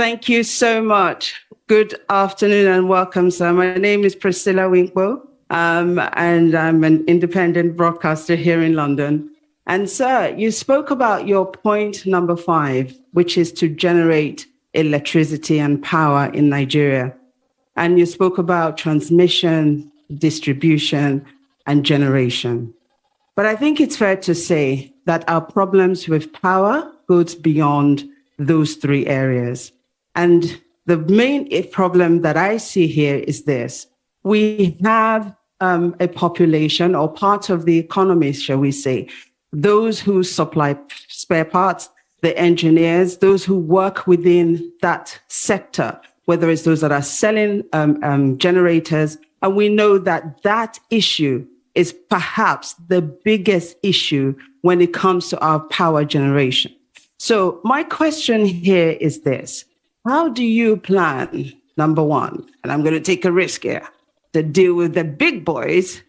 Thank you so much. Good afternoon and welcome, sir. My name is Priscilla Winkwo, and I'm an independent broadcaster here in London. And sir, you spoke about your point number 5, which is to generate electricity and power in Nigeria. And you spoke about transmission, distribution, and generation. But I think it's fair to say that our problems with power goes beyond those 3 areas. And the main problem that I see here is this. We have a population or part of the economy, shall we say, those who supply spare parts, the engineers, those who work within that sector, whether it's those that are selling generators. And we know that that issue is perhaps the biggest issue when it comes to our power generation. So my question here is this. How do you plan, number 1, and I'm going to take a risk here, to deal with the big boys?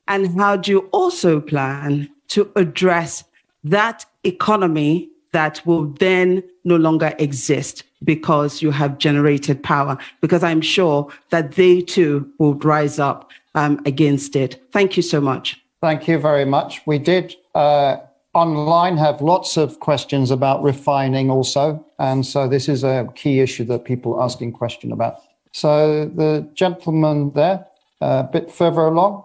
And how do you also plan to address that economy that will then no longer exist because you have generated power? Because I'm sure that they too will rise up against it. Thank you so much. Thank you very much. We did online have lots of questions about refining also. And so this is a key issue that people are asking question about. So the gentleman there, a bit further along.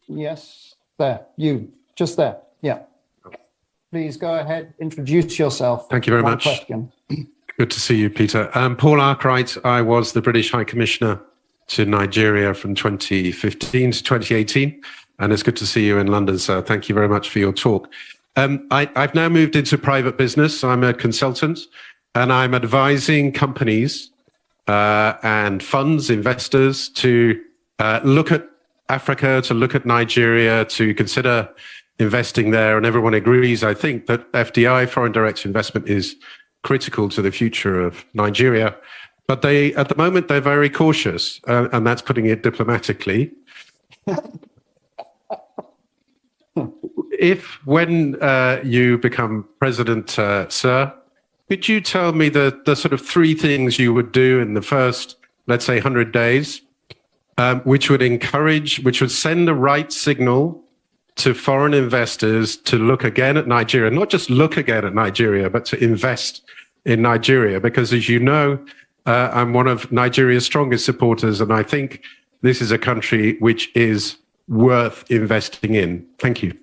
Yes, there, you, just there. Yeah. Please go ahead, introduce yourself. Thank you very much. Question. Good to see you, Peter. Paul Arkwright, I was the British High Commissioner to Nigeria from 2015 to 2018. And it's good to see you in London, sir. Thank you very much for your talk. I've now moved into private business. I'm a consultant, and I'm advising companies and funds, investors to look at Africa, to look at Nigeria, to consider investing there. And everyone agrees, I think, that FDI, foreign direct investment, is critical to the future of Nigeria. But at the moment, they're very cautious, and that's putting it diplomatically. When you become president, sir, could you tell me the sort of 3 things you would do in the first, let's say, 100 days, which would send the right signal to foreign investors to look again at Nigeria, not just look again at Nigeria, but to invest in Nigeria? Because as you know, I'm one of Nigeria's strongest supporters, and I think this is a country which is worth investing in. Thank you.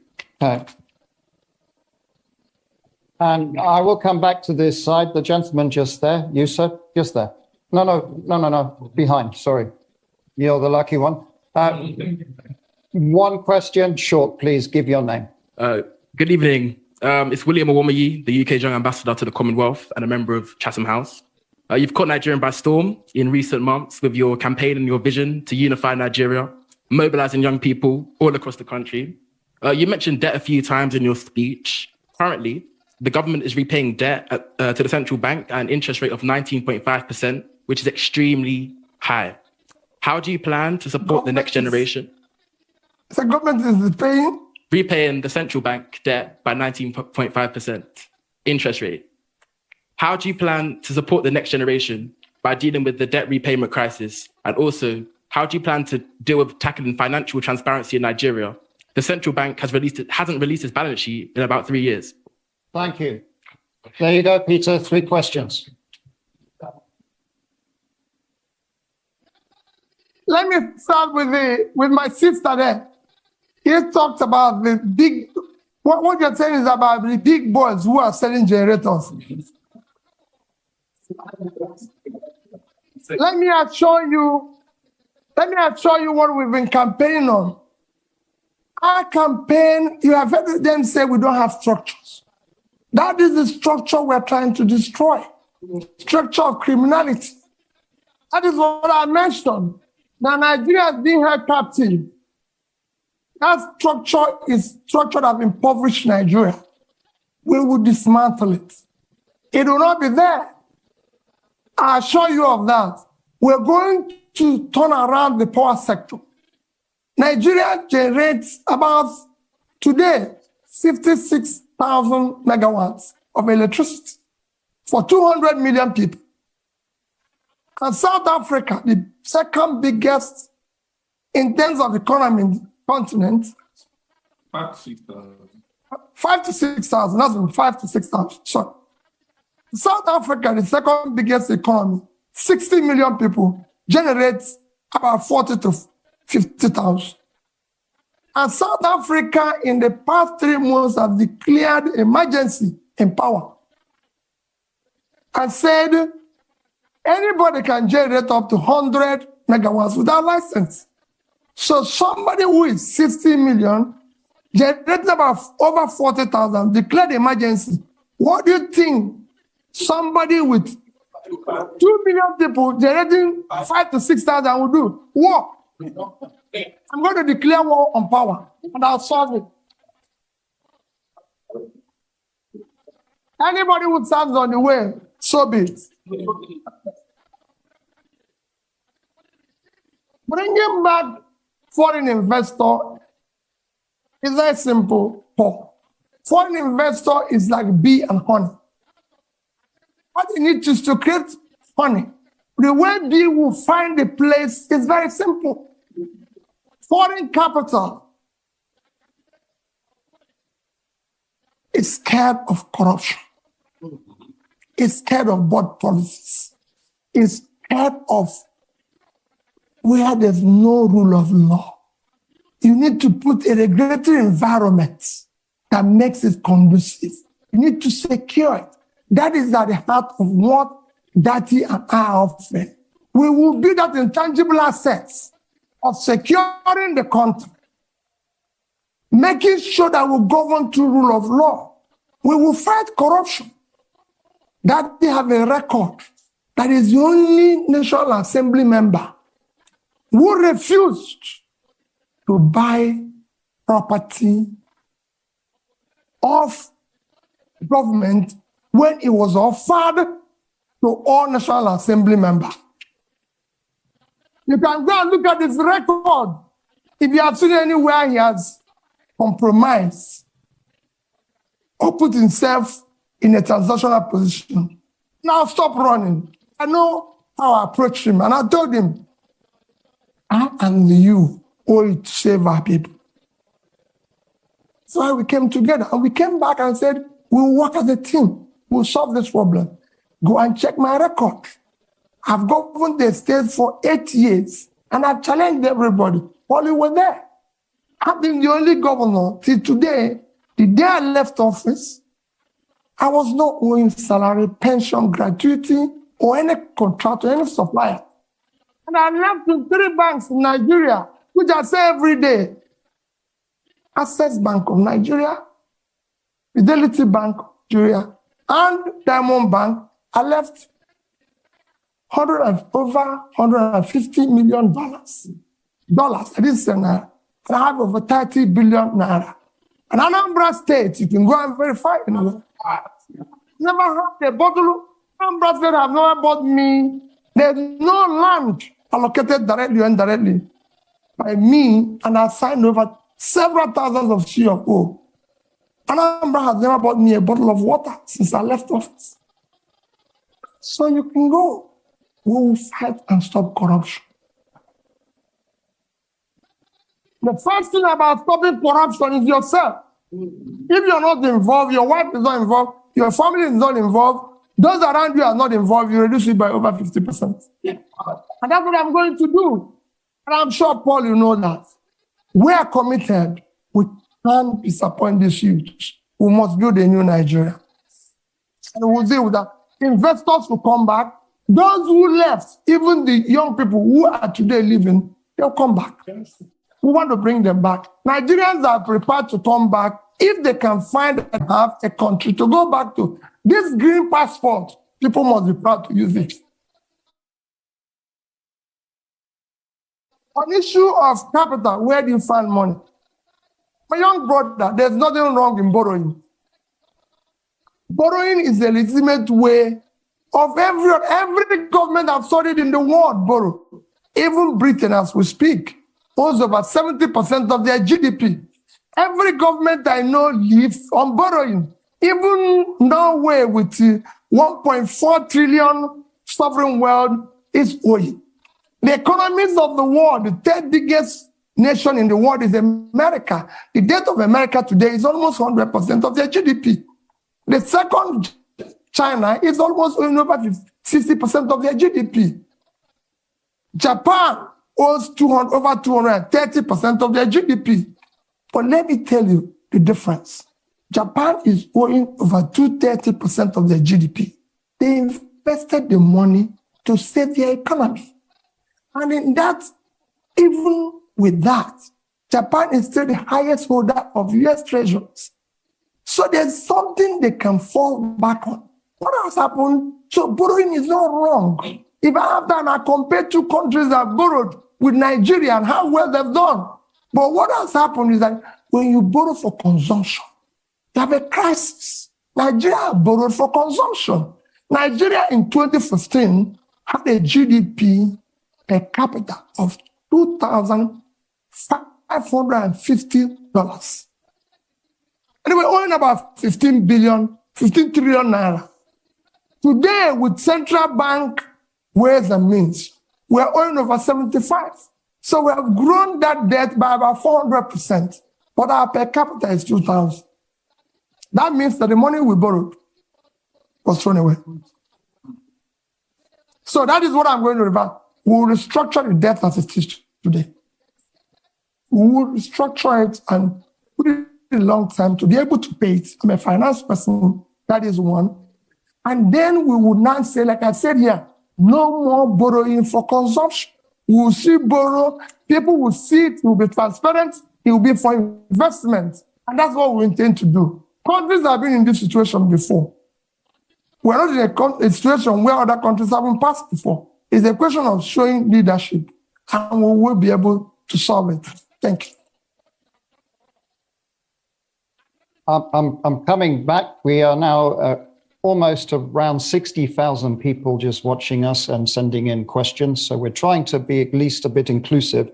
And I will come back to this side. The gentleman just there. You, sir? Just there. No. Behind, sorry. You're the lucky one. One question, short, please. Give your name. Good evening. It's William Owomayi, the UK's Young Ambassador to the Commonwealth and a member of Chatham House. You've caught Nigeria by storm in recent months with your campaign and your vision to unify Nigeria, mobilizing young people all across the country. You mentioned debt a few times in your speech. Currently, the government is repaying debt to the central bank at an interest rate of 19.5%, which is extremely high. How do you plan to support the next generation? The government is repaying the central bank debt by 19.5% interest rate. How do you plan to support the next generation by dealing with the debt repayment crisis? And also, how do you plan to deal with tackling financial transparency in Nigeria? The central bank hasn't released its balance sheet in about 3 years. Thank you. There you go, Peter. 3 questions. Let me start with my sister there. He talked about the big. What you're saying is about the big boys who are selling generators. Let me assure you what we've been campaigning on. Our campaign, you have heard them say we don't have structures. That is the structure we're trying to destroy. Structure of criminality. That is what I mentioned. Now Nigeria is being held captive. That structure is structure that impoverished Nigeria. We will dismantle it. It will not be there. I assure you of that. We're going to turn around the power sector. Nigeria generates about, today, 56,000 megawatts of electricity for 200 million people. And South Africa, the second biggest in terms of economy in the continent, 5 to 6,000, not 5 to 6,000, sorry. South Africa, the second biggest economy, 60 million people, generates about 40 to 50,000. And South Africa, in the past 3 months, have declared emergency in power and said anybody can generate up to 100 megawatts without license. So somebody who is 60 million, generating about over 40,000, declared emergency. What do you think somebody with 2 million people generating 5 to 6,000 will do? War. I'm going to declare war on power, and I'll solve it. Anybody who stands on the way, so be it. Bringing back foreign investor is very simple, Paul. Foreign investor is like bee and honey. What you need is to create honey. The way bee will find a place is very simple. Foreign capital is scared of corruption. It's scared of bad policies. It's scared of where there's no rule of law. You need to put a regulatory environment that makes it conducive. You need to secure it. That is at the heart of what Dati and I are offering. We will build that intangible assets of securing the country, making sure that we govern through rule of law. We will fight corruption. That they have a record. That is the only National Assembly member who refused to buy property of government when it was offered to all National Assembly members. You can go and look at his record. If you have seen anywhere he has compromised or put himself in a transactional position. Now stop running. I know how I approached him, and I told him, I and you owe it to save our people. So we came together, and we came back and said, we'll work as a team. We'll solve this problem. Go and check my record. I've governed the state for 8 years, and I've challenged everybody while you were there. I've been the only governor till today. The day I left office, I was not owing salary, pension, gratuity, or any contract or any supplier. And I left in 3 banks in Nigeria, which I say every day. Access Bank of Nigeria, Fidelity Bank of Nigeria, and Diamond Bank. I left over $150 million. I didn't say naira. And I have over 30 billion naira. And Anambra State, you can go and verify. Never had a bottle. Anambra State have never bought me. There's no land allocated directly or indirectly by me, and I signed over several thousands of CFO. Anambra has never bought me a bottle of water since I left office. So you can go. We will fight and stop corruption. The first thing about stopping corruption is yourself. If you're not involved, your wife is not involved, your family is not involved, those around you are not involved, you reduce it by over 50%. And that's what I'm going to do. And I'm sure, Paul, you know that. We are committed. We can't disappoint these youth. We must build a new Nigeria. And we'll deal with that. Investors will come back. Those who left, even the young people who are today living, they'll come back. We want to bring them back. Nigerians are prepared to come back if they can find and have a country to go back to. This green passport, people must be proud to use it. On issue of capital, where do you find money? My young brother, there's nothing wrong in borrowing. Borrowing is a legitimate way of every government I've studied in the world borrow. Even Britain, as we speak, owes over 70% of their GDP. Every government I know lives on borrowing. Even Norway with 1.4 trillion sovereign wealth is owing. The economies of the world, the third biggest nation in the world is America. The debt of America today is almost 100% of their GDP. The second, China, is almost owing over 60% of their GDP. Japan owes over 230% of their GDP. But let me tell you the difference. Japan is owing over 230% of their GDP. They invested the money to save their economy. And in that, even with that, Japan is still the highest holder of US treasuries. So there's something they can fall back on. What has happened? So borrowing is not wrong. If I have done, I compare two countries that borrowed with Nigeria and how well they've done. But what has happened is that when you borrow for consumption, you have a crisis. Nigeria borrowed for consumption. Nigeria in 2015 had a GDP per capita of $2,550. And they were owing about 15 trillion naira. Today, with central bank ways and means, we're owing over 75. So we have grown that debt by about 400%, but our per capita is 2,000. That means that the money we borrowed was thrown away. So that is what I'm going to revert. We will restructure the debt as it is today. We will restructure it and put it in a long time to be able to pay it. I'm a finance person, that is one. And then we would not say, like I said here, no more borrowing for consumption. We will see borrow, people will see it, will be transparent, it will be for investment. And that's what we intend to do. Countries have been in this situation before. We're not in a situation where other countries haven't passed before. It's a question of showing leadership, and we will be able to solve it. Thank you. I'm coming back. We are now almost around 60,000 people just watching us and sending in questions. So we're trying to be at least a bit inclusive.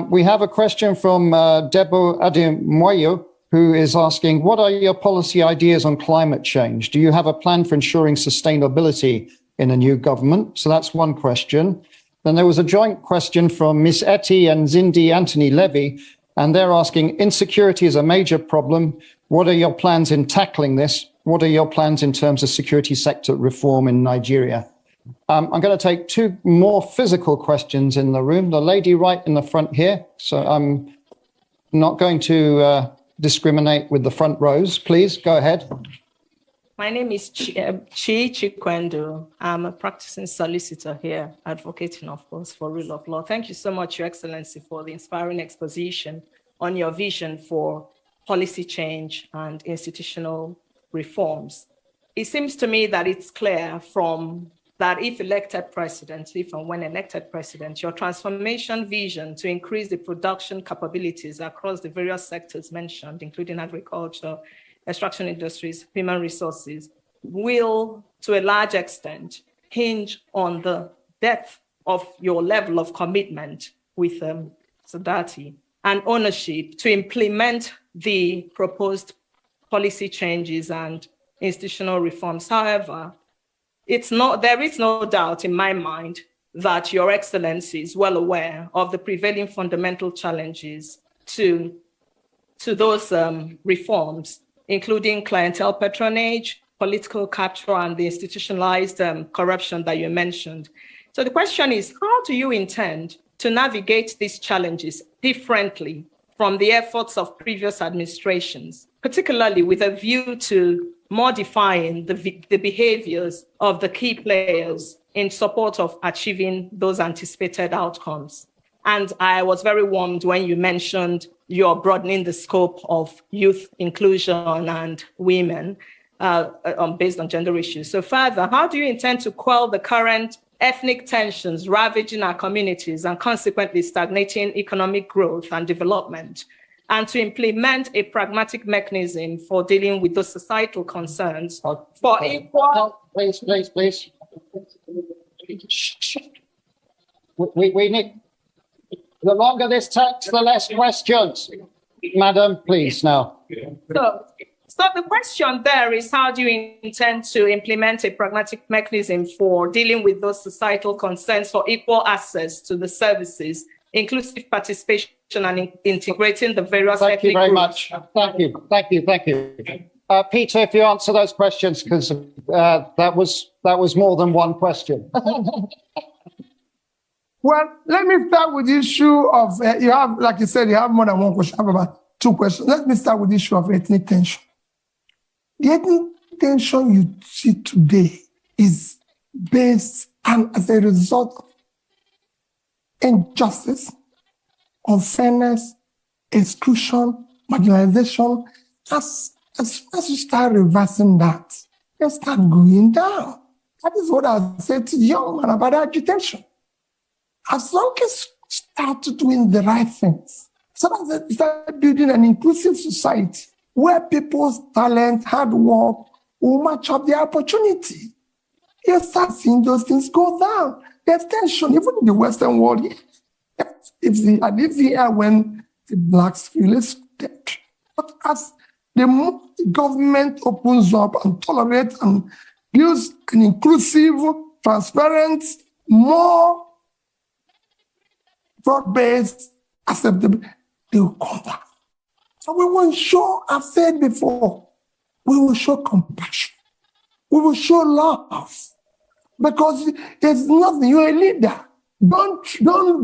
We have a question from Debo Ademoyo, who is asking, what are your policy ideas on climate change? Do you have a plan for ensuring sustainability in a new government? So that's one question. Then there was a joint question from Miss Etty and Zindi Anthony Levy, and they're asking, insecurity is a major problem. What are your plans in tackling this? What are your plans in terms of security sector reform in Nigeria? I'm going to take two more physical questions in the room. The lady right in the front here. So I'm not going to discriminate with the front rows. Please go ahead. My name is Chi Chikwendo. I'm a practicing solicitor here, advocating, of course, for rule of law. Thank you so much, Your Excellency, for the inspiring exposition on your vision for policy change and institutional reforms. It seems to me that it's clear from that if elected president, if and when elected president, your transformation vision to increase the production capabilities across the various sectors mentioned, including agriculture, extraction industries, human resources, will, to a large extent, hinge on the depth of your level of commitment with Sadati and ownership to implement the proposed policy changes and institutional reforms. However, there is no doubt in my mind that Your Excellency is well aware of the prevailing fundamental challenges to those reforms, including clientele patronage, political capture, and the institutionalized corruption that you mentioned. So the question is, how do you intend to navigate these challenges differently from the efforts of previous administrations, particularly with a view to modifying the behaviors of the key players in support of achieving those anticipated outcomes? And I was very warmed when you mentioned you're broadening the scope of youth inclusion and women based on gender issues. So further, how do you intend to quell the current ethnic tensions ravaging our communities and consequently stagnating economic growth and development, and to implement a pragmatic mechanism for dealing with those societal concerns for equal... Please. We need... The longer this takes, the less questions. Madam, please, now. So the question there is, how do you intend to implement a pragmatic mechanism for dealing with those societal concerns for equal access to the services, inclusive participation, and integrating the various Thank you ethnic very groups? much. Thank you. Peter, if you answer those questions, because that was more than one question. Well, let me start with the issue of, you have, like you said, you have more than one question. I have about 2 questions. Let me start with the issue of ethnic tension. The ethnic tension you see today is based and as a result of injustice, unfairness, exclusion, marginalization. As you start reversing that, you start going down. That is what I said to the young man about agitation. As long as you start doing the right things, so that you start building an inclusive society where people's talent, hard work will match up their opportunity, you start seeing those things go down. There's tension, even in the Western world. I live here when the blacks feel excluded. But as the more the government opens up and tolerates and builds an inclusive, transparent, more broad-based, acceptable, they will come down. So we will show, I've said before, we will show compassion. We will show love. Because there's nothing, you're a leader. Don't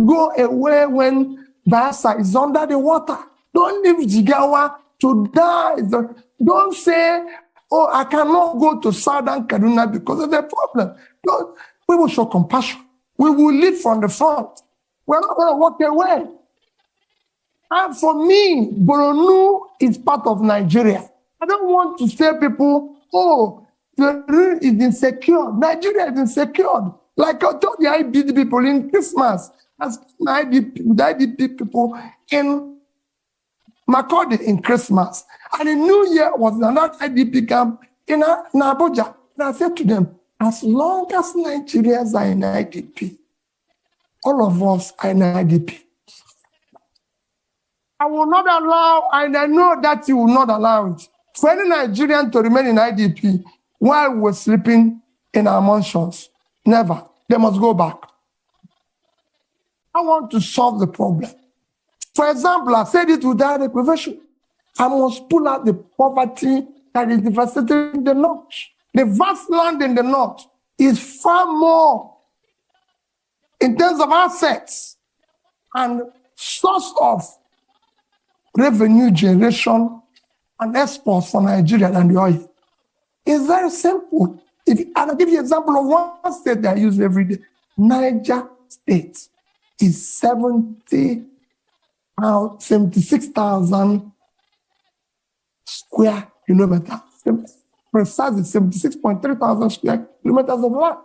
go away when Bayelsa is under the water. Don't leave Jigawa to die. Don't say, oh, I cannot go to Southern Kaduna because of the problem. We will show compassion. We will lead from the front. We're not going to walk away. And for me, Borno is part of Nigeria. I don't want to tell people, oh, the room is insecure. Nigeria is insecure. Like I told the IDP people in Christmas, as the IDP people in Makurdi in Christmas. And the New Year was another IDP camp in Abuja. And I said to them, as long as Nigerians are in IDP, all of us are in IDP. I will not allow, and I know that you will not allow it, for any Nigerian to remain in IDP while we're sleeping in our mansions. Never. They must go back. I want to solve the problem. For example, I said it without equivocation. I must pull out the poverty that is devastating the north. The vast land in the north is far more in terms of assets and source of revenue generation and exports for Nigeria than the oil. It's very simple. I'll give you an example of one state that I use every day. Niger State is 76,000 square kilometers. Precisely 76.3 thousand square kilometers of land.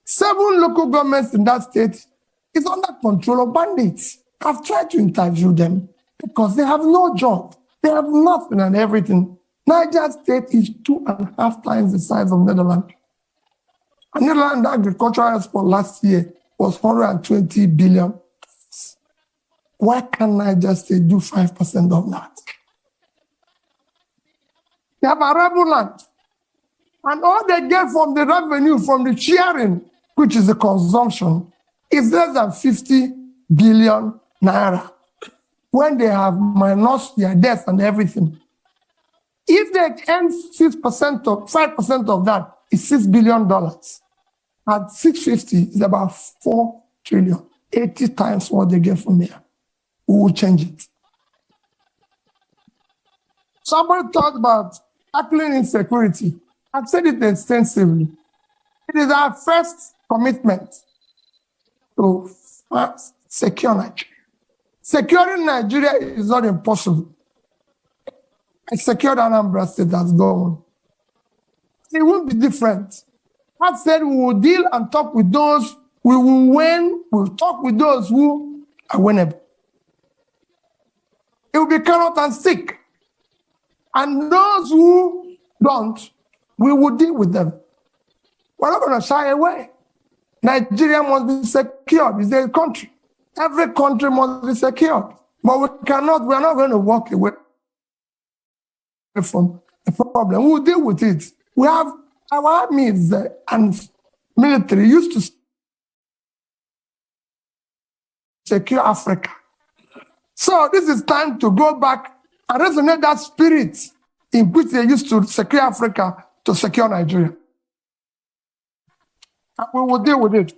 7 local governments in that state is under control of bandits. I've tried to interview them because they have no job. They have nothing and everything. Niger State is 2.5 times the size of Netherlands. And Netherlands agricultural export last year was 120 billion. Why can't Niger State do 5% of that? They have arable land. And all they get from the revenue from the sharing, which is the consumption, is less than 50 billion naira. When they have minus their debts and everything. If they earn 5% of that is $6 billion. At 650 is about 4 trillion, 80 times what they get from here. We will change it. Somebody talked about tackling insecurity. I've said it extensively. It is our first commitment to secure Nigeria. Securing Nigeria is not impossible. I secured Anambra State has gone. It won't be different. I've said we will deal and talk with those we will win. We'll talk with those who are winnable. It will be carrot and stick. And those who don't, we will deal with them. We're not going to shy away. Nigeria must be secured. It's a country. Every country must be secured. But we're not going to walk away from a problem. We'll deal with it. We have our armies and military used to secure Africa. So this is time to go back and resonate that spirit in which they used to secure Africa to secure Nigeria. And we will deal with it.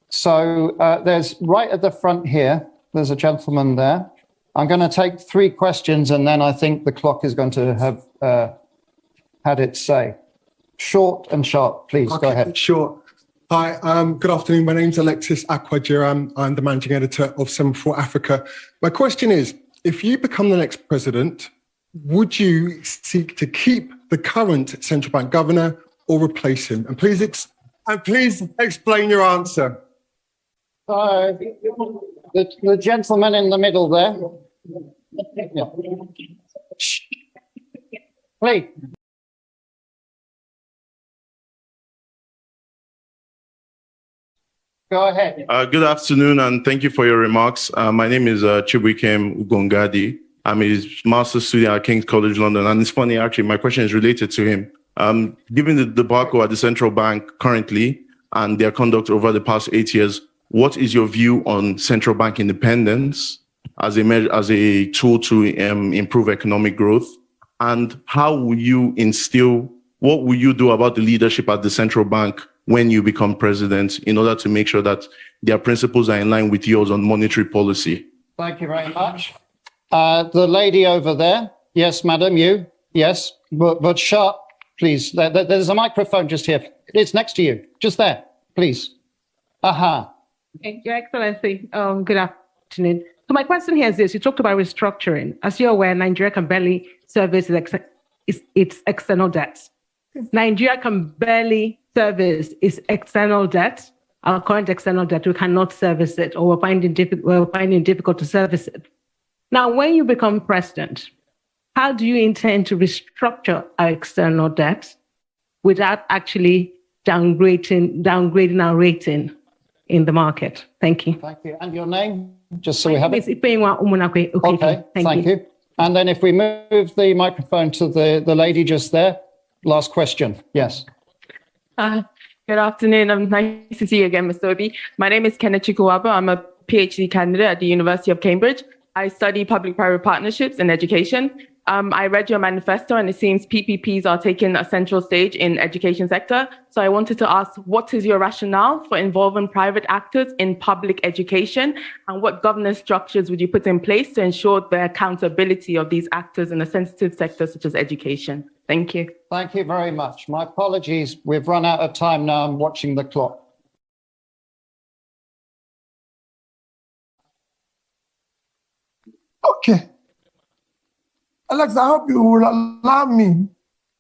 So there's right at the front here, there's a gentleman there. I'm going to take 3 questions and then I think the clock is going to have had its say. Short and sharp, please. Okay, go ahead. Sure. Hi, good afternoon. My name's Alexis Akwajiram. I'm the managing editor of Semaphore Africa. My question is, if you become the next president, would you seek to keep the current central bank governor or replace him? And please explain your answer. The gentleman in the middle there. Yeah. Please. Go ahead. Good afternoon, and thank you for your remarks. My name is Chibuikem Ugongadi. I'm his master's student at King's College London, and it's funny, actually, my question is related to him. Given the debacle at the central bank currently and their conduct over the past 8 years, what is your view on central bank independence as a tool to improve economic growth? And how will you what will you do about the leadership at the central bank when you become president in order to make sure that their principles are in line with yours on monetary policy? Thank you very much. The lady over there. Yes, madam, you. Yes, but sharp, please. There's a microphone just here. It's next to you, just there, please. Aha. Your Excellency, good afternoon. So my question here is this: you talked about restructuring. As you're aware, Nigeria can barely service its external debt. Nigeria can barely service its external debt. Our current external debt, we cannot service it, or we're finding difficult to service it. Now, when you become president, how do you intend to restructure our external debt without actually downgrading our rating in the market? Thank you. Thank you. And your name, just so we have it. Okay, thank you. And then if we move the microphone to the lady just there, last question. Yes. Good afternoon. Nice to see you again, Mr. Obi. My name is Kenneth Chukwuwaba. I'm a PhD candidate at the University of Cambridge. I study public-private partnerships in education. I read your manifesto, and it seems PPPs are taking a central stage in education sector. So I wanted to ask, what is your rationale for involving private actors in public education, and what governance structures would you put in place to ensure the accountability of these actors in a sensitive sector such as education? Thank you. Thank you very much. My apologies. We've run out of time now. I'm watching the clock. Okay. Alex, I hope you will allow me.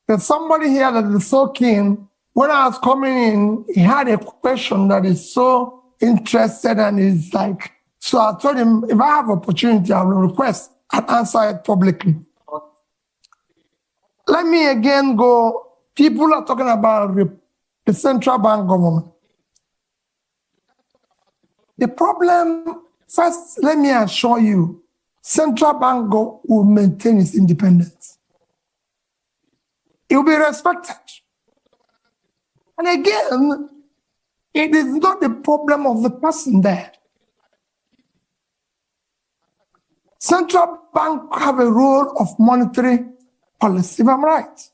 There's somebody here that is so keen. When I was coming in, he had a question that is so interested and is like, so I told him, if I have opportunity, I will request and answer it publicly. Let me again go. People are talking about the central bank government. The problem, first, let me assure you, central bank will maintain its independence. It will be respected. And again, it is not the problem of the person there. Central bank have a role of monetary policy, if I'm right.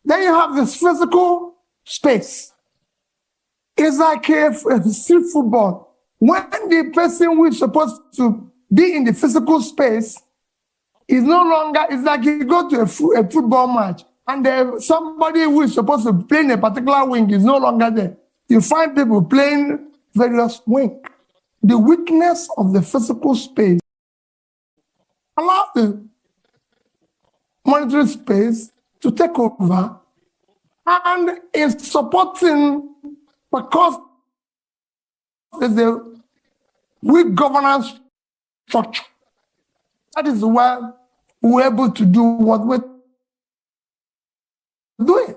Then you have this physical space. It's like a street football. When the person who is supposed to be in the physical space is no longer, it's like you go to a football match and somebody who is supposed to play in a particular wing is no longer there. You find people playing various wings. The weakness of the physical space allows the monetary space to take over and is supporting, because there's a weak governance structure. That is why we're able to do what we're doing.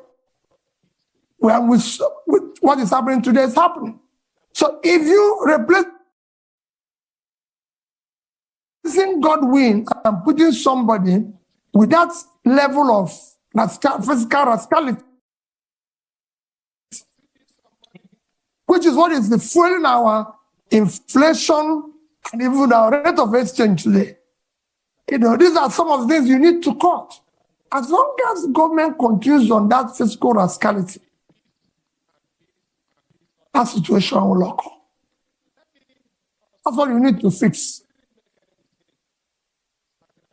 What is happening today is happening. So if you replace Godwin and putting somebody with that level of fiscal rascality, which is what is fueling our inflation and even our rate of exchange today. These are some of the things you need to cut. As long as government continues on that fiscal rascality, that situation will occur. That's what you need to fix.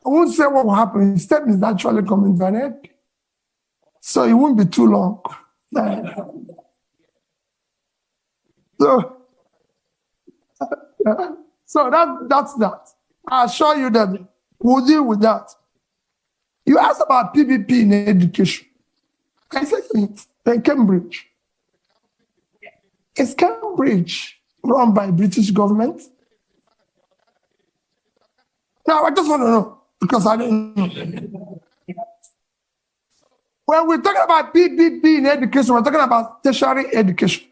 I won't say what will happen. Instead, it's actually coming to an end. So it won't be too long. So that's that. I assure you that we'll deal with that. You asked about PPP in education. I said in Cambridge. Is Cambridge run by British government? Now, I just want to know, because I don't know. When we're talking about PPP in education, we're talking about tertiary education.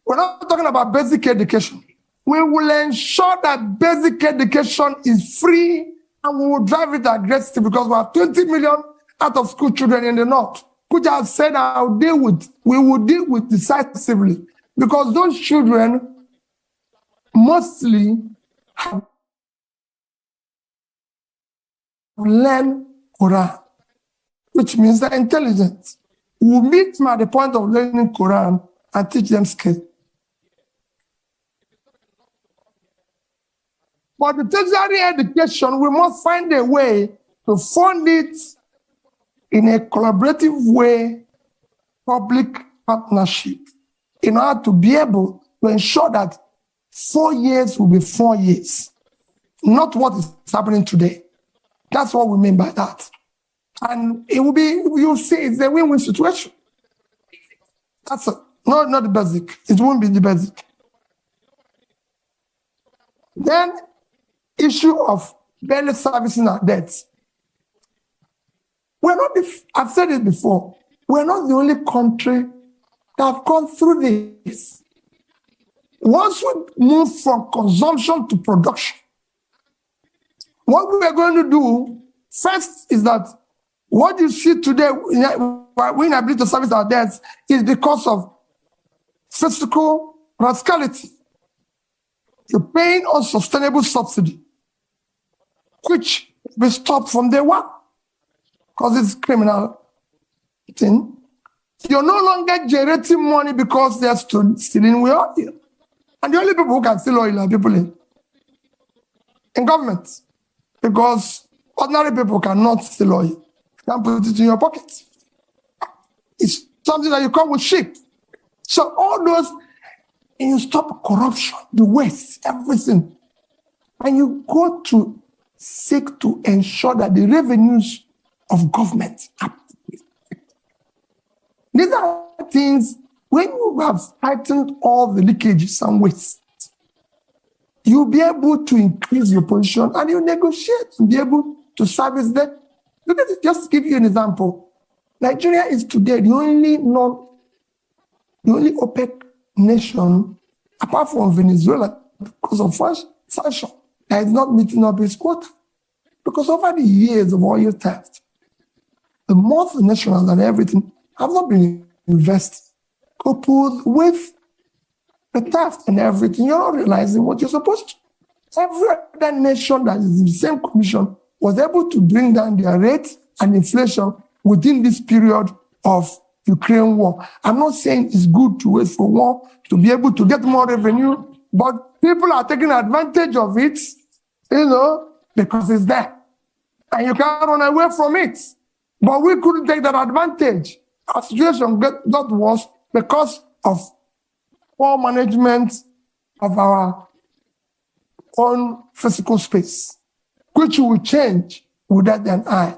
We're not talking about basic education. We will ensure that basic education is free, and we will drive it aggressively, because we have 20 million out of school children in the north, which I've said we will deal with decisively, because those children mostly have learned Quran, which means they're intelligent. We'll meet them at the point of learning Quran and teach them skills. For the tertiary education, we must find a way to fund it in a collaborative way, public partnership, in order to be able to ensure that 4 years will be 4 years, not what is happening today. That's what we mean by that. And it will be, you'll see, it's a win-win situation. That's it. No, not the basic. It won't be the basic. Then, issue of barely servicing our debts. I've said it before, we're not the only country that have gone through this. Once we move from consumption to production, what we are going to do first is that what you see today, we're not able to service our debts, is because of fiscal rascality. You're paying unsustainable subsidy, which we stop from day one, because it's criminal thing. You're no longer generating money because they're stealing oil. And the only people who can steal oil are people in government, because ordinary people cannot steal oil. You can't put it in your pocket. It's something that you come with sheep. So all those, and you stop corruption, the waste, everything. And you go to seek to ensure that the revenues of government are. These are things, when you have tightened all the leakages and waste, you'll be able to increase your position and you negotiate to be able to service them. Look at it, just to give you an example. Nigeria is today the only OPEC nation, apart from Venezuela, because of sanction, that is not meeting up its quota. Because over the years of oil theft, the multinationals and everything have not been invested, coupled with the theft and everything. You're not realizing what you're supposed to. Every other nation that is in the same commission was able to bring down their rate and inflation within this period of Ukraine war. I'm not saying it's good to wait for war to be able to get more revenue, but people are taking advantage of it, because it's there. And you can't run away from it. But we couldn't take that advantage. Our situation got worse because of poor management of our own physical space, which will change with that and I.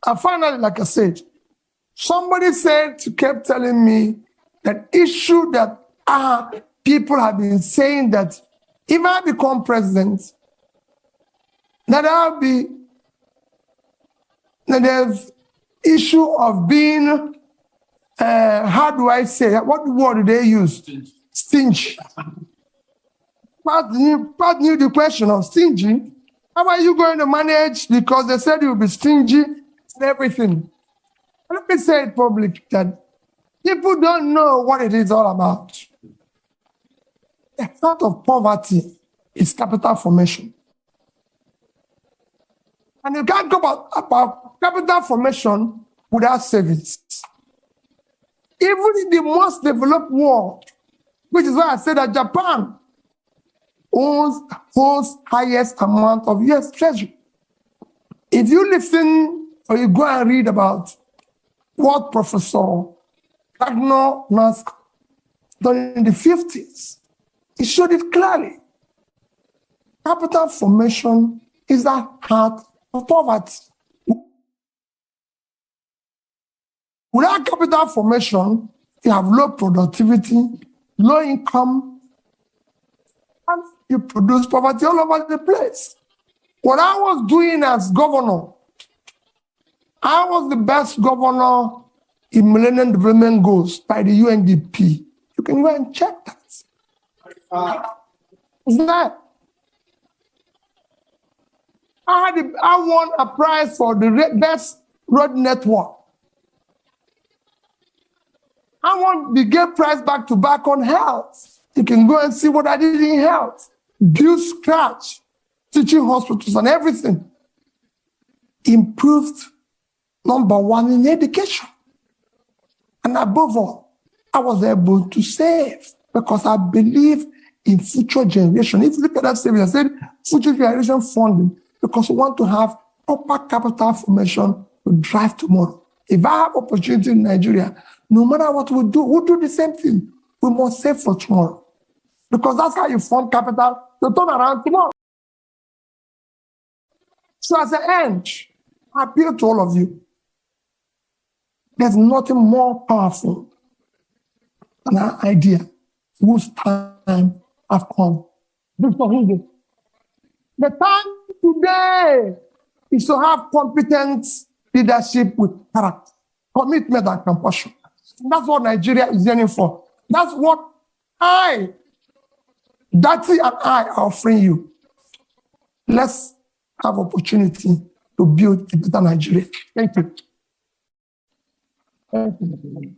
And finally, like I said, somebody kept telling me that issue that people have been saying that if I become president, that I'll be, that there's issue of being, how do I say, what word do they use? Stingy. Part knew the question of stingy, How are you going to manage? Because they said you'll be stingy and everything. Let me say it publicly that people don't know what it is all about. The heart of poverty is capital formation. And you can't go about capital formation without savings. Even in the most developed world, which is why I said that Japan holds highest amount of US treasury. If you listen or you go and read about what Professor Ragnar Nask done in the 50s, he showed it clearly. Capital formation is the heart of poverty. Without capital formation, you have low productivity, low income, and you produce poverty all over the place. What I was doing as governor, I was the best governor in Millennium Development Goals by the UNDP. You can go and check that. Isn't that? I won a prize for the best road network. I won the Gate Prize back to back on health. You can go and see what I did in health. Build scratch, teaching hospitals and everything. Improved #1 in education. And above all, I was able to save because I believe in future generation. If you look at that saving, I said future generation funding because we want to have proper capital formation to drive tomorrow. If I have opportunity in Nigeria, no matter what we do, we'll do the same thing. We must save for tomorrow. Because that's how you form capital to turn around tomorrow. So as an end, I appeal to all of you. There's nothing more powerful than an idea whose time has come. The time today is to have competent leadership with character, commitment, and compassion. That's what Nigeria is yearning for. That's what Dati and I are offering you. Let's have opportunity to build a better Nigeria. Thank you. Thank you.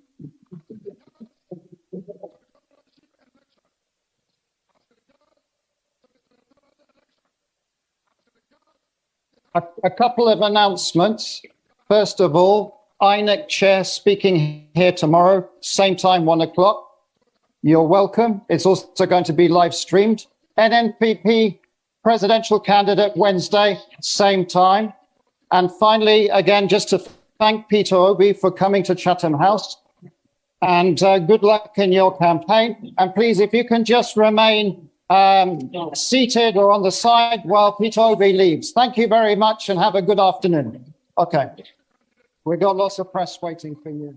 A couple of announcements. First of all, INEC chair speaking here tomorrow, same time, 1 o'clock. You're welcome. It's also going to be live streamed. NNPP presidential candidate Wednesday, same time. And finally, again, just to thank Peter Obi for coming to Chatham House. And good luck in your campaign. And please, if you can just remain seated or on the side while Peter Obi leaves. Thank you very much and have a good afternoon. Okay. We've got lots of press waiting for you.